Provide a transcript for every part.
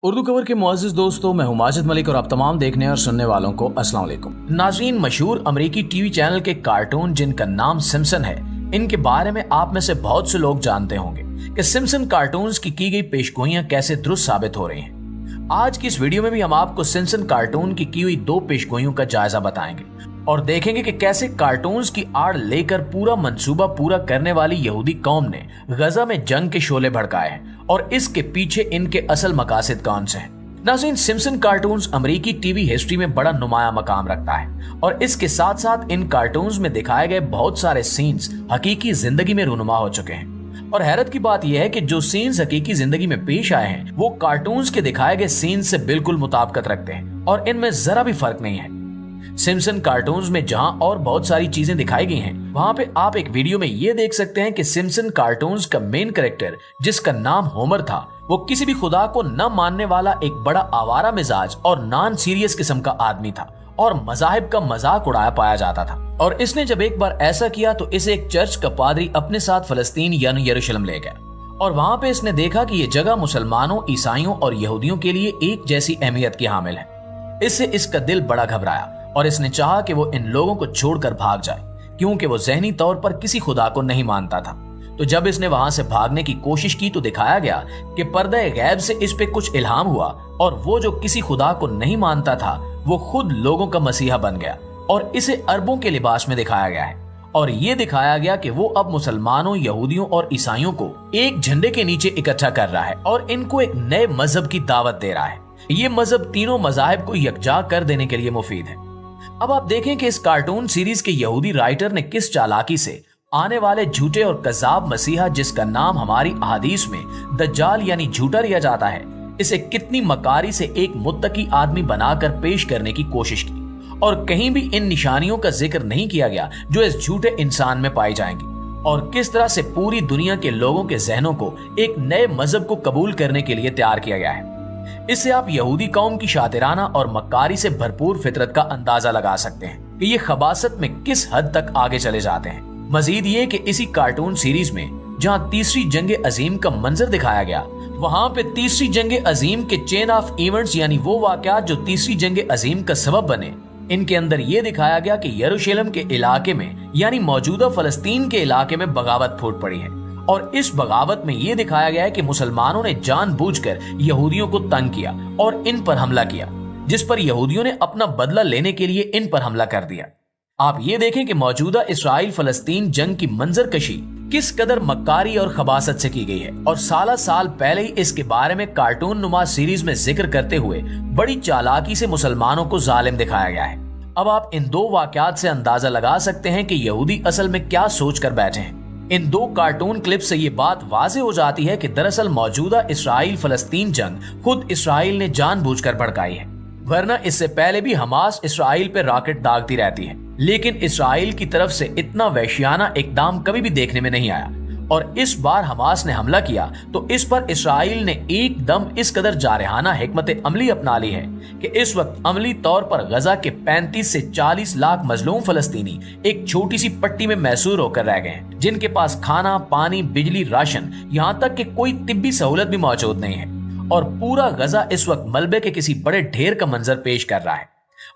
Urdu cover के मुअज़्ज़िज़ दोस्तों, मैं हूं माजिद मलिक और आप तमाम देखने और सुनने वालों को अस्सलाम वालेकुम। नाज़रीन, मशहूर अमेरिकी टीवी चैनल के कार्टून जिनका नाम सिम्पसन है, इनके बारे में आप में से बहुत से लोग जानते होंगे कि सिम्पसन कार्टून्स की गई पेशगोइयां कैसे दुरुस्त साबित हो रही हैं। आज की इस वीडियो में भी हम आपको सिम्पसन कार्टून की हुई 2 पेशगोइयों का जायजा बताएंगे और देखेंगे कि कैसे कार्टून्स की आड़ लेकर पूरा मंसूबा पूरा करने वाली यहूदी कौम ने गजा में जंग के शोले भड़काए हैं और इसके पीछे इनके असल मकासद कौन से हैं। नाज़रीन, सिम्पसन कार्टून्स अमेरिकी टीवी हिस्ट्री में बड़ा नुमाया मकाम रखता है और इसके साथ साथ इन कार्टून्स में दिखाए गए बहुत सारे सीन्स हकीकी जिंदगी में रूनुमा हो चुके हैं। और हैरत की बात यह है कि जो सीन्स हकीकी जिंदगी में पेश आए हैं वो कार्टून्स के दिखाए गए सीन्स से बिल्कुल मुताबिकत रखते हैं और इनमें जरा भी फर्क नहीं है। सिम्पसन कार्टून्स में जहां और बहुत सारी चीजें दिखाई गई हैं, वहां पे आप एक वीडियो में ये देख सकते हैं कि सिम्पसन कार्टून्स का मेन कैरेक्टर, जिसका नाम होमर था, वो किसी भी खुदा को न मानने वाला एक बड़ा आवारा मिजाज और नॉन सीरियस किस्म का आदमी था और मजाहिब का मजाक उड़ाया पाया जाता था। और इसने जब एक बार ऐसा किया तो इसे एक चर्च का पादरी अपने साथ फलस्तीन यानी यरूशलेम ले गया और वहां पे इसने देखा कि ये जगह मुसलमानों, ईसाइयों और यहूदियों के लिए एक जैसी अहमियत की हामिल है। इससे इसका दिल बड़ा घबराया और इसने चाहा कि वो इन लोगों को छोड़कर भाग जाए, क्योंकि वो ज़हनी तौर पर किसी खुदा को नहीं मानता था। तो जब इसने वहां से भागने की कोशिश की तो दिखाया गया कि पर्दे गैब से इस पे कुछ इल्हाम हुआ और वो जो किसी खुदा को नहीं मानता था वो खुद लोगों का मसीहा बन गया और इसे अरबों के लिबास में दिखाया गया है और ये दिखाया गया कि वो अब मुसलमानों, यहूदियों और ईसाइयों को एक झंडे के नीचे इकट्ठा कर रहा है और इनको एक नए मजहब की दावत दे रहा है। ये मजहब तीनों मजाहिब को यकजा कर देने के लिए मुफीद है। अब आप देखें कि इस कार्टून सीरीज के यहूदी राइटर ने किस चालाकी से आने वाले झूठे और कज़ाब मसीहा, जिसका नाम हमारी अहादीस में दज्जाल यानी झूठा लिया जाता है, इसे कितनी मकारी से एक मुत्तकी आदमी बनाकर पेश करने की कोशिश की और कहीं भी इन निशानियों का जिक्र नहीं किया गया जो इस झूठे इंसान में पाई जाएंगी और किस तरह से पूरी दुनिया के लोगों के जहनों को एक नए मजहब को कबूल करने के लिए तैयार किया गया है। इससे आप यहूदी कौम की शातिराना और मक्कारी से भरपूर फितरत का अंदाजा लगा सकते हैं कि ये खबासत में किस हद तक आगे चले जाते हैं। मजीद ये कि इसी कार्टून सीरीज में जहां तीसरी जंग अजीम का मंजर दिखाया गया, वहां पे तीसरी जंग अजीम के चेन ऑफ इवेंट्स यानी वो वाकयात जो तीसरी जंग अजीम का सबब बने, इनके अंदर ये दिखाया गया कि यरूशलेम के इलाके में यानी मौजूदा फलस्तीन के इलाके में बगावत फूट पड़ी है और इस बगावत में ये दिखाया गया है कि मुसलमानों ने जानबूझकर यहूदियों को तंग किया और इन पर हमला किया, जिस पर यहूदियों ने अपना बदला लेने के लिए इन पर हमला कर दिया। आप ये देखें कि मौजूदा इसराइल फलस्तीन जंग की मंजरकशी किस कदर मक्कारी और खबासत से की गई है और साल पहले ही इसके बारे में कार्टून नुमा सीरीज में जिक्र करते हुए बड़ी चालाकी से मुसलमानों को जालिम दिखाया गया है। अब आप इन 2 वाकयात से अंदाजा लगा सकते हैं कि यहूदी असल में क्या सोच कर बैठे हैं। इन 2 कार्टून क्लिप से ये बात वाज़ेह हो जाती है कि दरअसल मौजूदा इसराइल फलस्तीन जंग खुद इसराइल ने जानबूझकर भड़काई है, वरना इससे पहले भी हमास इसराइल पे रॉकेट दागती रहती है, लेकिन इसराइल की तरफ से इतना वहशियाना इकदाम कभी भी देखने में नहीं आया। और इस बार हमास ने हमला किया तो इस पर इसराइल ने एकदम इस कदर जारहाना हिकमत अमली अपना ली है कि इस वक्त अमली तौर पर गजा के 35 से 40 लाख मजलूम फलस्तीनी एक छोटी सी पट्टी में महसूर होकर रह गए हैं, जिनके पास खाना, पानी, बिजली, राशन, यहाँ तक कि कोई तिब्बी सहूलत भी मौजूद नहीं है और पूरा गजा इस वक्त मलबे के किसी बड़े ढेर का मंजर पेश कर रहा है।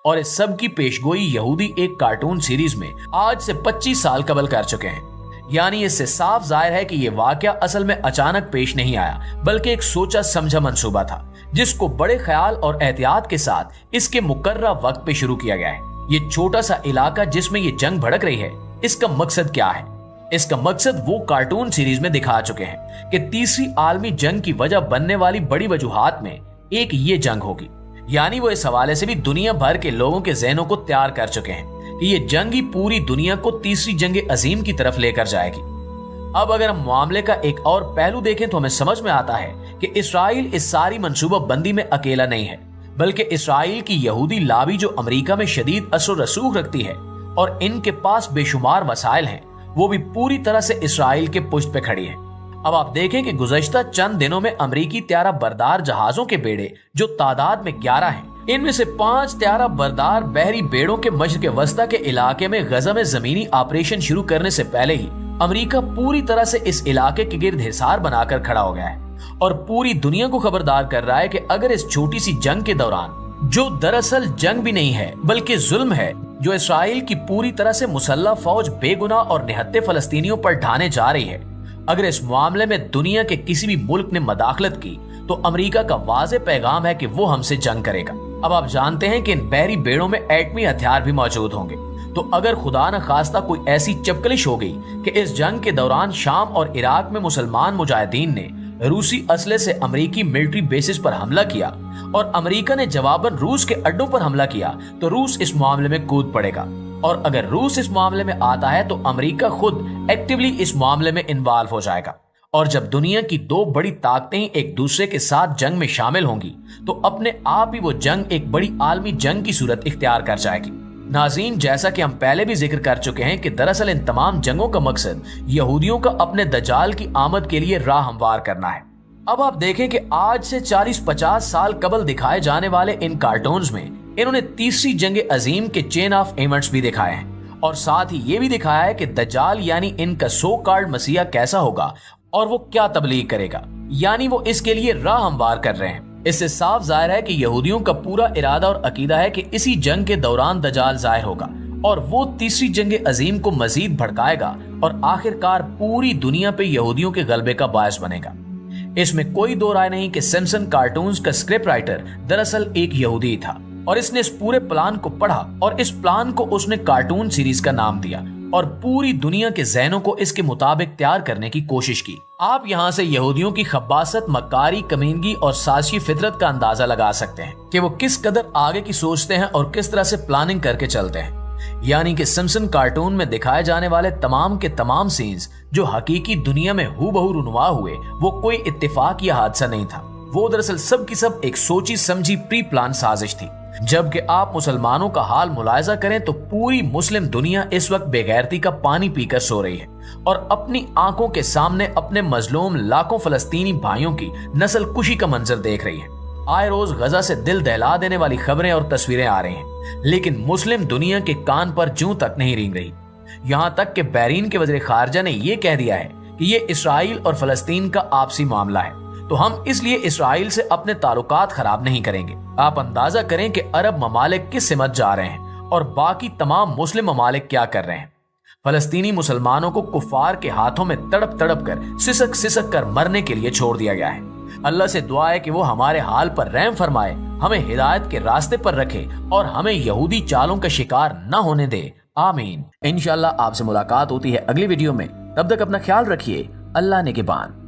और इस सब की पेशगोई यहूदी एक कार्टून सीरीज में आज से 25 साल कबल कर चुके हैं। यानी इससे साफ जाहिर है कि ये वाकया असल में अचानक पेश नहीं आया, बल्कि एक सोचा समझा मंसूबा था जिसको बड़े ख्याल और एहतियात के साथ इसके मुकर्रर वक्त पे शुरू किया गया है। ये छोटा सा इलाका जिसमें ये जंग भड़क रही है, इसका मकसद क्या है? इसका मकसद वो कार्टून सीरीज में दिखा चुके हैं कि तीसरी आलमी जंग की वजह बनने वाली बड़ी वजूहात में एक ये जंग होगी। यानी वो इस हवाले से भी दुनिया भर के लोगों के जहनों को तैयार कर चुके हैं कि ये जंग ही पूरी दुनिया को तीसरी जंग अजीम की तरफ लेकर जाएगी। अब अगर हम मामले का एक और पहलू देखें तो हमें समझ में आता है कि इसराइल इस सारी मंसूबा बंदी में अकेला नहीं है, बल्कि इसराइल की यहूदी लाबी जो अमेरिका में शदीद असर रसूख रखती है और इनके पास बेशुमार वसाइल हैं, वो भी पूरी तरह से इसराइल के पुश्त पे खड़ी है। अब आप देखें कि गुज़श्ता चंद दिनों में अमेरिकी त्यारा बरदार जहाजों के बेड़े जो तादाद में 11 हैं, इनमें से 5 त्यारा बरदार बहरी बेड़ों के मशरिक़ वस्ता के इलाके में गजा में जमीनी ऑपरेशन शुरू करने से पहले ही अमेरिका पूरी तरह से इस इलाके के गिर्द हिसार बनाकर खड़ा हो गया है और पूरी दुनिया को खबरदार कर रहा है कि अगर इस छोटी सी जंग के दौरान, जो दरअसल जंग भी नहीं है बल्कि जुल्म है, जो इसराइल की पूरी तरह से मुसल्लह फौज बेगुनाह और निहत्थे फलस्तीनियों पर ढाने जा रही है, अगर इस मामले में दुनिया के किसी भी मुल्क ने मदाखलत की तो अमेरिका का वाज़ेह पैगाम है कि वो हमसे जंग करेगा। अब आप जानते हैं कि इन बहरी बेड़ों में एटमी हथियार भी मौजूद होंगे, तो अगर खुदा न खास्ता कोई ऐसी चपकलिश हो गई कि इस जंग के दौरान शाम और इराक में मुसलमान मुजाहिदीन ने रूसी असले से अमेरिकी मिलिट्री बेसिस पर हमला किया और अमेरिका ने जवाबन रूस के अड्डों पर हमला किया, तो रूस इस मामले में कूद पड़ेगा। और अगर रूस इस मामले में आता है तो अमेरिका खुद एक्टिवली इस मामले में इन्वॉल्व हो जाएगा। और जब दुनिया की दो बड़ी ताकतें एक दूसरे के साथ जंग में शामिल होंगी तो अपने आप ही वो जंग एक बड़ी आलमी जंग की सूरत इख्तियार कर जाएगी। नाज़रीन, जैसा कि हम पहले भी जिक्र कर चुके हैं कि दरअसल इन तमाम जंगों का मकसद यहूदियों का अपने दज्जाल की आमद के लिए राह हमवार करना है। अब आप देखें कि आज से 40-50 साल कबल दिखाए जाने वाले इन कार्टून्स में इन्होंने तीसरी जंग अजीम के चेन ऑफ इवेंट्स भी दिखाए हैं और साथ ही ये भी दिखाया है कि दज्जाल यानी इनका सो कॉल्ड मसीहा कैसा होगा और वो क्या तबलीग करेगा, यानी वो इसके लिए राह हमवार कर रहे हैं। इससे साफ जाहिर है कि यहूदियों का पूरा इरादा और अकीदा है कि इसी जंग के दौरान दज्जाल जाहिर होगा और वो तीसरी जंग अजीम को मजीद भड़काएगा और आखिरकार पूरी दुनिया पे यहूदियों के गलबे का बायस बनेगा। इसमें कोई दो राय नहीं कि सिम्पसन कार्टून्स का स्क्रिप्ट राइटर दरअसल एक यहूदी था और इसने इस पूरे प्लान को पढ़ा और इस प्लान को उसने कार्टून सीरीज का नाम दिया और पूरी दुनिया के ज़हनों को इसके मुताबिक तैयार करने की कोशिश की। आप यहाँ से यहूदियों की खब्बासत, मक्कारी, कमीनगी और साजिशी फितरत का अंदाजा लगा सकते हैं कि वो किस कदर आगे की सोचते हैं और किस तरह से प्लानिंग करके चलते हैं। यानी कि सिम्पसन कार्टून में दिखाए जाने वाले तमाम के तमाम सीन्स जो हकीकी दुनिया में हूबहू रुनवा हुए, वो कोई इत्तेफाक या हादसा नहीं था, वो दरअसल सब की सब एक सोची समझी प्री प्लान साजिश थी। जबकि आप मुसलमानों का हाल मुलायजा करें तो पूरी मुस्लिम दुनिया इस वक्त बेगैरती का पानी पीकर सो रही है और अपनी आंखों के सामने अपने मजलूम लाखों फलस्तीनी भाइयों की नस्ल कुशी का मंजर देख रही है। आए रोज गजा से दिल दहला देने वाली खबरें और तस्वीरें आ रही हैं, लेकिन मुस्लिम दुनिया के कान पर जूं तक नहीं रेंग रही। यहाँ तक कि बहरीन के वज़ीर खारजा ने यह कह दिया है कि ये इसराइल और फलस्तीन का आपसी मामला है, तो हम इसलिए इसराइल से अपने ताल्लुकात खराब नहीं करेंगे। आप अंदाजा करें कि अरब ममालिक किस सिमत जा रहे हैं और बाकी तमाम मुस्लिम ममालिक क्या कर रहे हैं। फलस्तीनी मुसलमानों को कुफार के हाथों में तड़प तड़प कर सिसक सिसक कर मरने के लिए छोड़ दिया गया है। अल्लाह से दुआ है कि वो हमारे हाल पर रहम फरमाए, हमें हिदायत के रास्ते पर रखे और हमें यहूदी चालों का शिकार न होने दे। आमीन। इंशाअल्लाह आपसे मुलाकात होती है अगली वीडियो में। तब तक अपना ख्याल रखिए। अल्लाह ने के बान।